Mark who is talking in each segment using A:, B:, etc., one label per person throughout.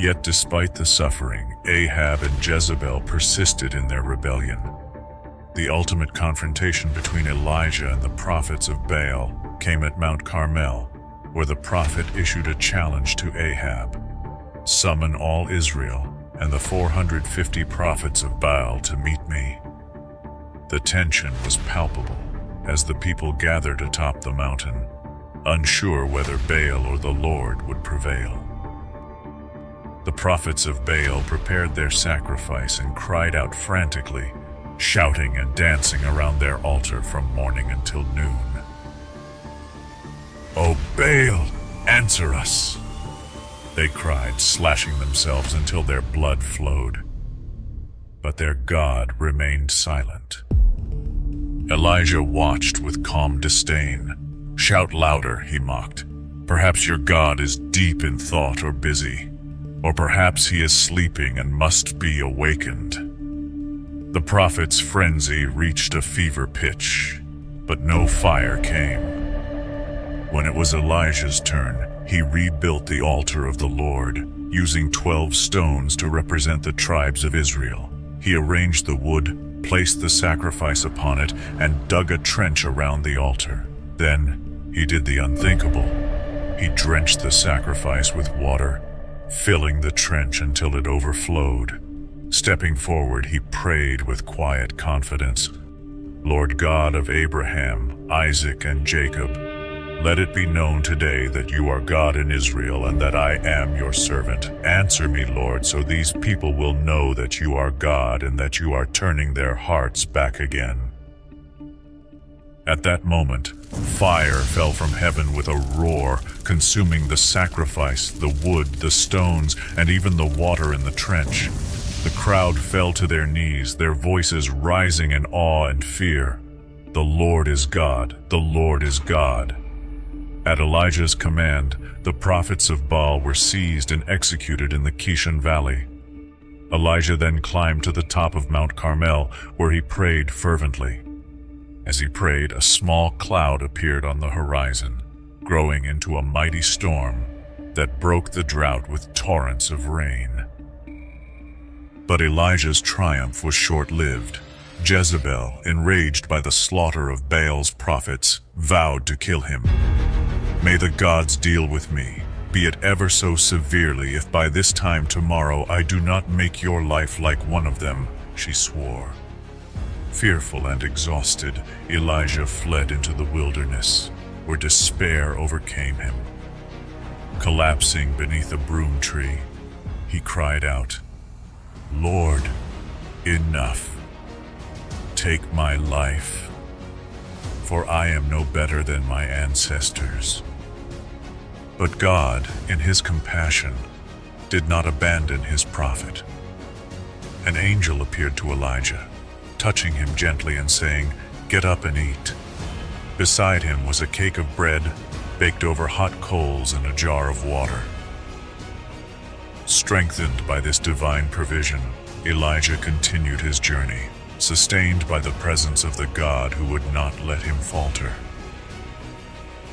A: Yet despite the suffering, Ahab and Jezebel persisted in their rebellion. The ultimate confrontation between Elijah and the prophets of Baal came at Mount Carmel, where the prophet issued a challenge to Ahab: "Summon all Israel and the 450 prophets of Baal to meet me." The tension was palpable as the people gathered atop the mountain, unsure whether Baal or the Lord would prevail. The prophets of Baal prepared their sacrifice and cried out frantically, shouting and dancing around their altar from morning until noon. "O Baal, answer us!" they cried, slashing themselves until their blood flowed. But their God remained silent. Elijah watched with calm disdain. "Shout louder," he mocked. "Perhaps your God is deep in thought or busy. Or perhaps he is sleeping and must be awakened." The prophet's frenzy reached a fever pitch, but no fire came. When it was Elijah's turn, he rebuilt the altar of the Lord, using 12 stones to represent the tribes of Israel. He arranged the wood, placed the sacrifice upon it, and dug a trench around the altar. Then he did the unthinkable. He drenched the sacrifice with water, filling the trench until it overflowed. Stepping forward, he prayed with quiet confidence, "Lord God of Abraham, Isaac, and Jacob, let it be known today that you are God in Israel and that I am your servant. Answer me, Lord, so these people will know that you are God and that you are turning their hearts back again." At that moment, fire fell from heaven with a roar, consuming the sacrifice, the wood, the stones, and even the water in the trench. The crowd fell to their knees, their voices rising in awe and fear. "The Lord is God, the Lord is God." At Elijah's command, the prophets of Baal were seized and executed in the Kishon Valley. Elijah then climbed to the top of Mount Carmel, where he prayed fervently. As he prayed, a small cloud appeared on the horizon, growing into a mighty storm that broke the drought with torrents of rain. But Elijah's triumph was short-lived. Jezebel, enraged by the slaughter of Baal's prophets, vowed to kill him. "May the gods deal with me, be it ever so severely, if by this time tomorrow I do not make your life like one of them," she swore. Fearful and exhausted, Elijah fled into the wilderness, where despair overcame him. Collapsing beneath a broom tree, he cried out, "Lord, enough. Take my life, for I am no better than my ancestors." But God, in his compassion, did not abandon his prophet. An angel appeared to Elijah, touching him gently and saying, "Get up and eat." Beside him was a cake of bread baked over hot coals and a jar of water. Strengthened by this divine provision, Elijah continued his journey, sustained by the presence of the God who would not let him falter.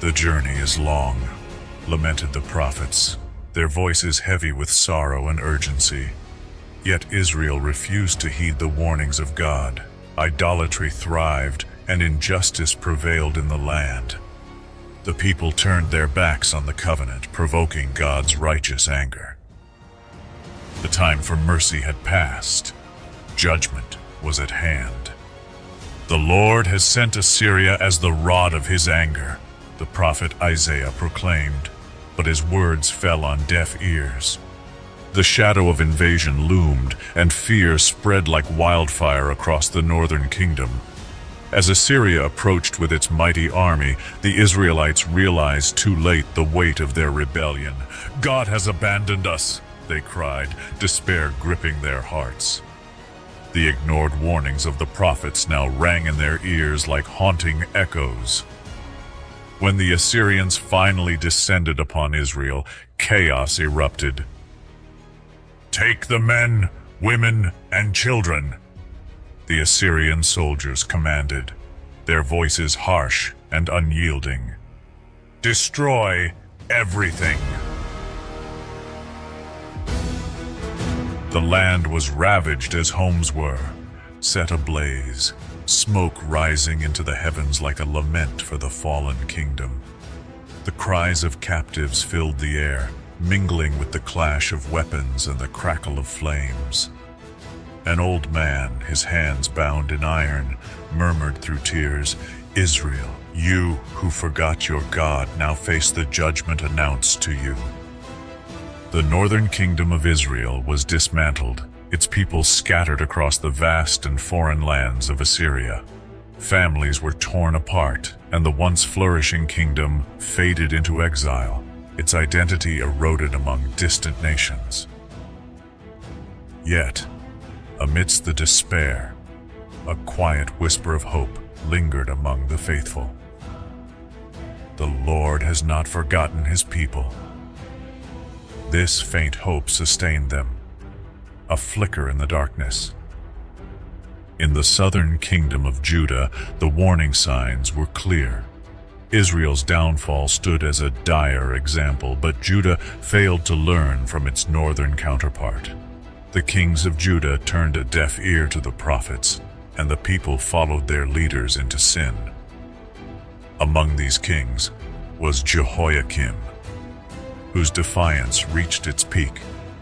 A: "The journey is long," lamented the prophets, their voices heavy with sorrow and urgency. Yet Israel refused to heed the warnings of God. Idolatry thrived, and injustice prevailed in the land. The people turned their backs on the covenant, provoking God's righteous anger. The time for mercy had passed. Judgment was at hand. "The Lord has sent Assyria as the rod of his anger," the prophet Isaiah proclaimed, but his words fell on deaf ears. The shadow of invasion loomed, and fear spread like wildfire across the northern kingdom. As Assyria approached with its mighty army, the Israelites realized too late the weight of their rebellion. "God has abandoned us," they cried, despair gripping their hearts. The ignored warnings of the prophets now rang in their ears like haunting echoes. When the Assyrians finally descended upon Israel, chaos erupted. "Take the men, women, and children," the Assyrian soldiers commanded, their voices harsh and unyielding. "Destroy everything." The land was ravaged as homes were, set ablaze, smoke rising into the heavens like a lament for the fallen kingdom. The cries of captives filled the air, mingling with the clash of weapons and the crackle of flames. An old man, his hands bound in iron, murmured through tears, "Israel, you who forgot your God now face the judgment announced to you." The northern kingdom of Israel was dismantled, its people scattered across the vast and foreign lands of Assyria. Families were torn apart, and the once flourishing kingdom faded into exile, its identity eroded among distant nations. Yet, amidst the despair, a quiet whisper of hope lingered among the faithful. The Lord has not forgotten his people. This faint hope sustained them, a flicker in the darkness. In the southern kingdom of Judah, the warning signs were clear. Israel's downfall stood as a dire example, but Judah failed to learn from its northern counterpart. The kings of Judah turned a deaf ear to the prophets, and the people followed their leaders into sin. Among these kings was Jehoiakim, whose defiance reached its peak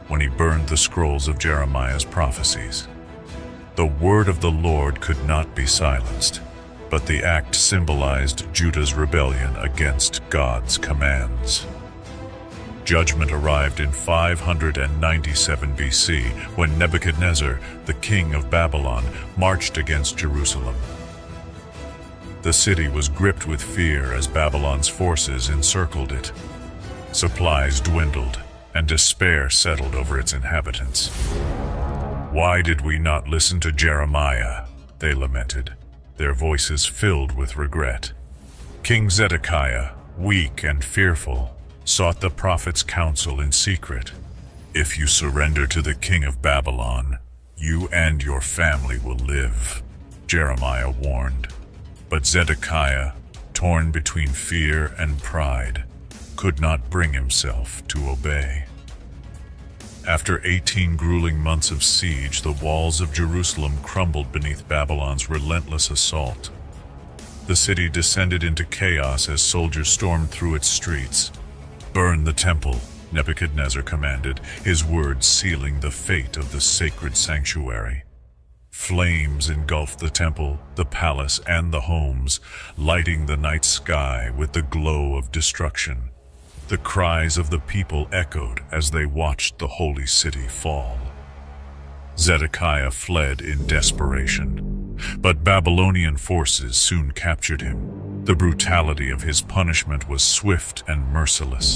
A: when he burned the scrolls of Jeremiah's prophecies. The word of the Lord could not be silenced, but the act symbolized Judah's rebellion against God's commands. Judgment arrived in 597 BC when Nebuchadnezzar, the king of Babylon, marched against Jerusalem. The city was gripped with fear as Babylon's forces encircled it. Supplies dwindled, and despair settled over its inhabitants. "Why did we not listen to Jeremiah?" they lamented, their voices filled with regret. King Zedekiah, weak and fearful, sought the prophet's counsel in secret. "If you surrender to the king of Babylon, you and your family will live," Jeremiah warned. But Zedekiah, torn between fear and pride, could not bring himself to obey. After 18 grueling months of siege, the walls of Jerusalem crumbled beneath Babylon's relentless assault. The city descended into chaos as soldiers stormed through its streets. "Burn the temple," Nebuchadnezzar commanded, his words sealing the fate of the sacred sanctuary. Flames engulfed the temple, the palace, and the homes, lighting the night sky with the glow of destruction. The cries of the people echoed as they watched the holy city fall. Zedekiah fled in desperation, but Babylonian forces soon captured him. The brutality of his punishment was swift and merciless.